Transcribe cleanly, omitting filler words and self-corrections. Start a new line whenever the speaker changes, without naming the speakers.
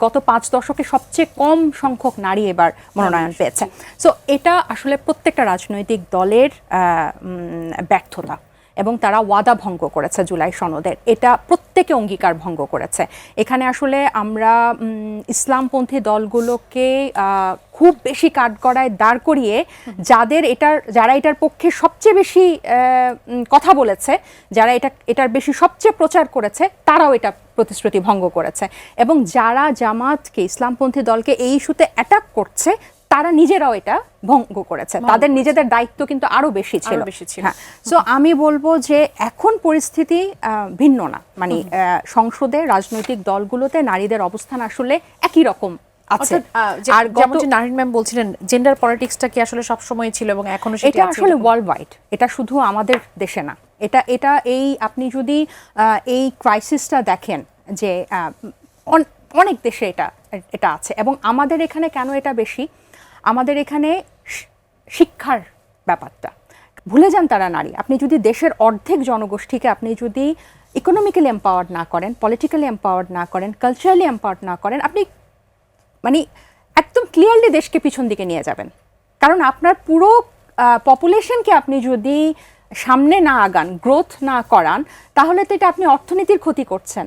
গত 5 দশকে সবচেয়ে কম সংখ্যক নারী এবার মনোনয়ন পেয়েছে। সো এটা আসলে প্রত্যেকটা রাজনৈতিক দলের ব্যর্থতা, এবং তারা ওয়াদা ভঙ্গ করেছে জুলাই সনদের, এটা প্রত্যেকে অঙ্গীকার ভঙ্গ করেছে। এখানে আসলে আমরা ইসলামপন্থী দলগুলোকে খুব বেশি কাঠগড়ায় দাঁড় করিয়ে যারা এটার পক্ষে সবচেয়ে বেশি কথা বলেছে, যারা এটার বেশি সবচেয়ে প্রচার করেছে, তারাও এটা প্রতিশ্রুতি ভঙ্গ করেছে। এবং যারা জামাতকে, ইসলামপন্থী দলকে এই ইস্যুতে অ্যাটাক করছে, তারা নিজেরাও এটা ভঙ্গ করেছে। তাদের নিজেদের দায়িত্ব কিন্তু আরো বেশি ছিল। হ্যাঁ, সো আমি বলবো যে এখন পরিস্থিতি ভিন্ন না, মানে সংসদে রাজনৈতিক দলগুলোতে নারীদের অবস্থান আসলে একই রকম আছে।
আর যেমন যে নাহিদ ম্যাম বলছিলেন, জেন্ডার পলিটিক্সটা কি আসলে সব সময় ছিল এবং এখনো সেটা
এটা আসলে ওয়ার্ল্ড ওয়াইড, এটা শুধু আমাদের দেশে না। এটা এই আপনি যদি এই ক্রাইসিসটা দেখেন যে অনেক দেশে এটা আছে, এবং আমাদের এখানে কেন এটা বেশি, আমাদের এখানে শিক্ষার ব্যাপারটা ভুলে যান তারা নারী। আপনি যদি দেশের অর্ধেক জনগোষ্ঠীকে আপনি যদি ইকোনমিক্যালি এম্পাওয়ার্ড না করেন, পলিটিক্যালি এম্পাওয়ার্ড না করেন, কালচারালি এম্পাওয়ার্ড না করেন, আপনি মানে একদম ক্লিয়ারলি দেশকে পিছন দিকে নিয়ে যাবেন। কারণ আপনার পুরো পপুলেশনকে আপনি যদি সামনে না আগান, গ্রোথ না করান, তাহলে তো এটা আপনি অর্থনীতির ক্ষতি করছেন।